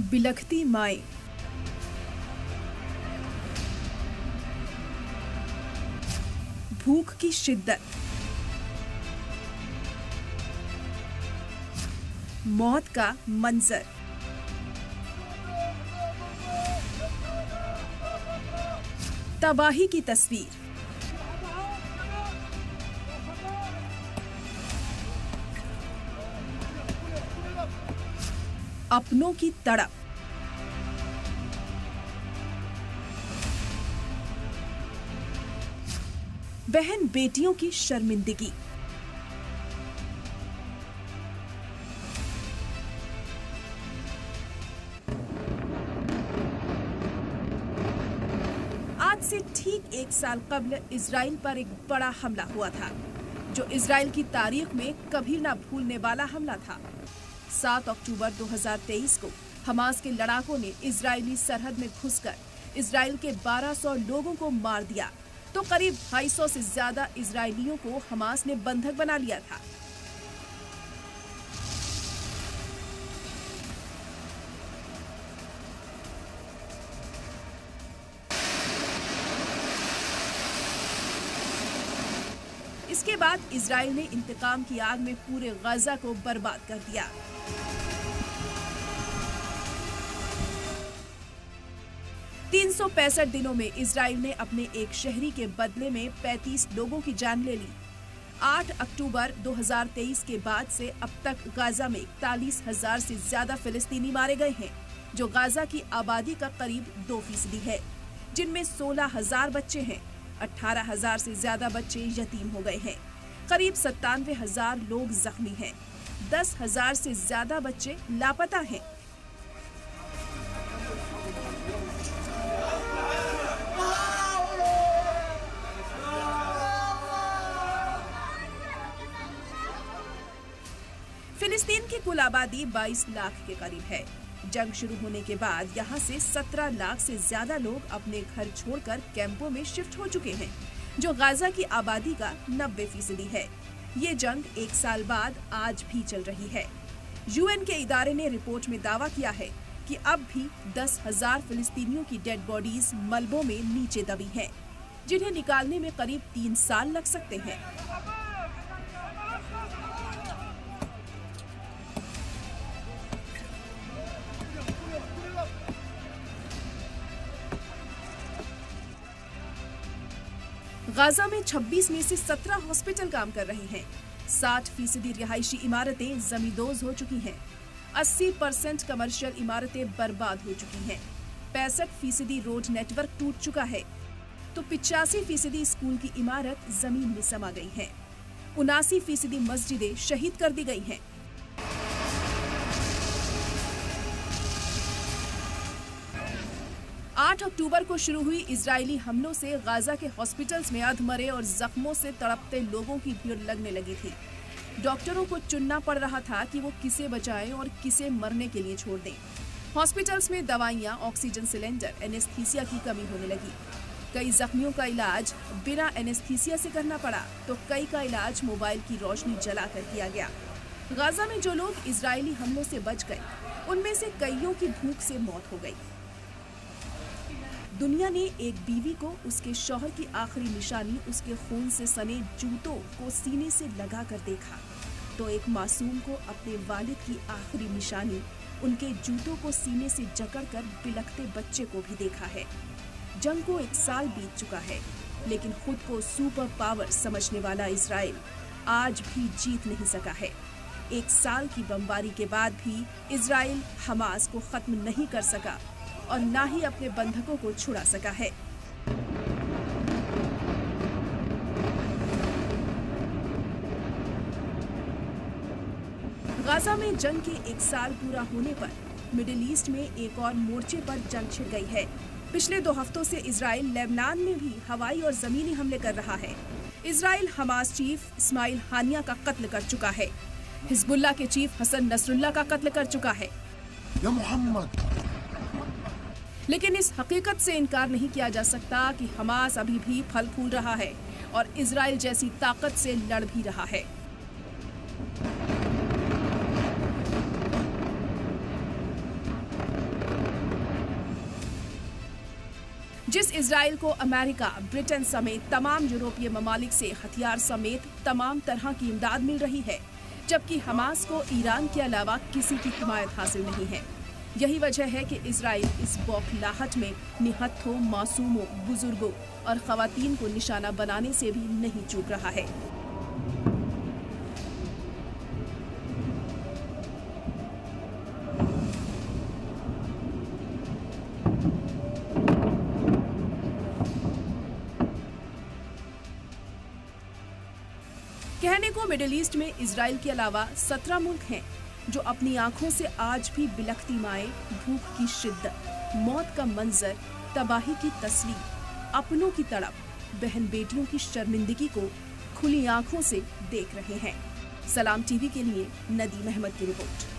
बिलखती माएं, भूख की शिद्दत, मौत का मंजर, तबाही की तस्वीर। अपनों की तड़प, बहन बेटियों की शर्मिंदगी, आज से ठीक 1 साल कबल इजराइल पर एक बड़ा हमला हुआ था, जो इजराइल की तारीख में कभी ना भूलने वाला हमला था। 7 अक्टूबर 2023 को हमास के लड़ाकों ने इजरायली सरहद में घुसकर इजराइल के 1200 लोगों को मार दिया, तो करीब 250 से ज्यादा इजरायलियों को हमास ने बंधक बना लिया था। इसके बाद इजराइल ने इंतकाम की आग में पूरे गाजा को बर्बाद कर दिया। तीन 365 दिनों में इजराइल ने अपने एक शहरी के बदले में 35 लोगों की जान ले ली। 8 अक्टूबर 2023 के बाद से अब तक गाजा में 41,000 से ज्यादा फिलिस्तीनी मारे गए हैं, जो गाजा की आबादी का करीब 2% है, जिनमें 16,000 बच्चे हैं। 18,000 से ज्यादा बच्चे यतीम हो गए हैं। करीब 97,000 लोग जख्मी हैं। 10,000 से ज्यादा बच्चे लापता हैं। फिलिस्तीन की कुल आबादी 22 लाख के करीब है। जंग शुरू होने के बाद यहाँ से 17 लाख से ज्यादा लोग अपने घर छोड़कर कैंपों में शिफ्ट हो चुके हैं, जो गाजा की आबादी का 90% है। ये जंग 1 साल बाद आज भी चल रही है। यूएन के इदारे ने रिपोर्ट में दावा किया है कि अब भी 10,000 फिलिस्तीनियों की डेड बॉडीज मलबों में नीचे दबी हैं, जिन्हें निकालने में करीब 3 साल लग सकते हैं। गाजा में 26 में से 17 हॉस्पिटल काम कर रहे हैं। 60% रिहायशी इमारतें जमींदोज हो चुकी हैं। 80% कमर्शियल इमारतें बर्बाद हो चुकी हैं। 65% रोड नेटवर्क टूट चुका है, तो 85% स्कूल की इमारत जमीन में समा गई है। 79% मस्जिदें शहीद कर दी गई हैं। आठ अक्टूबर को शुरू हुई इजरायली हमलों से गाजा के हॉस्पिटल्स में अधमरे और जख्मों से तड़पते लोगों की भीड़ लगने लगी थी। डॉक्टरों को चुनना पड़ रहा था कि वो किसे बचाएं और किसे मरने के लिए छोड़ दें। हॉस्पिटल्स में दवाइयां, ऑक्सीजन सिलेंडर, एनेस्थीसिया की कमी होने लगी। कई जख्मियों का इलाज बिना एनेस्थीसिया से करना पड़ा, तो कई का इलाज मोबाइल की रोशनी जलाकर किया गया। गाजा में जो लोग इजरायली हमलों से बच गए, उनमें से कईयों की भूख से मौत हो गई। दुनिया ने एक बीवी को उसके शौहर की आखिरी निशानी उसके खून से सने जूतों को सीने से लगाकर देखा, तो एक मासूम को अपने वालिद की आखिरी निशानी उनके जूतों को सीने से जकड़कर बिलखते बच्चे को भी देखा है। जंग को 1 साल बीत चुका है, लेकिन खुद को सुपर पावर समझने वाला इजराइल आज भी जीत नहीं सका है। 1 साल की बमबारी के बाद भी इजराइल हमास को खत्म नहीं कर सका और ना ही अपने बंधकों को छुड़ा सका है। गाजा में जंग के 1 साल पूरा होने पर मिडिल ईस्ट में एक और मोर्चे पर जंग छिड़ गई है। पिछले 2 हफ्तों से इजराइल लेबनान में भी हवाई और जमीनी हमले कर रहा है। इजराइल हमास चीफ इस्माइल हानिया का कत्ल कर चुका है। हिजबुल्लाह के चीफ हसन नसरुल्लाह का कत्ल कर चुका है। या मोहम्मद। लेकिन इस हकीकत से इनकार नहीं किया जा सकता कि हमास अभी भी फल फूल रहा है और इजराइल जैसी ताकत से लड़ भी रहा है। जिस इजराइल को अमेरिका, ब्रिटेन समेत तमाम यूरोपीय ममालिक से हथियार समेत तमाम तरह की इमदाद मिल रही है, जबकि हमास को ईरान के अलावा किसी की हिमायत हासिल नहीं है। यही वजह है कि इजराइल इस बौखलाहट में निहत्थों, मासूमों, बुजुर्गों और खवातीन को निशाना बनाने से भी नहीं चूक रहा है। कहने को मिडिल ईस्ट में इजराइल के अलावा 17 मुल्क हैं जो अपनी आंखों से आज भी बिलखती माएं, भूख की शिद्दत, मौत का मंजर, तबाही की तस्वीर, अपनों की तड़प, बहन बेटियों की शर्मिंदगी को खुली आंखों से देख रहे हैं। सलाम टीवी के लिए नदीम अहमद की रिपोर्ट।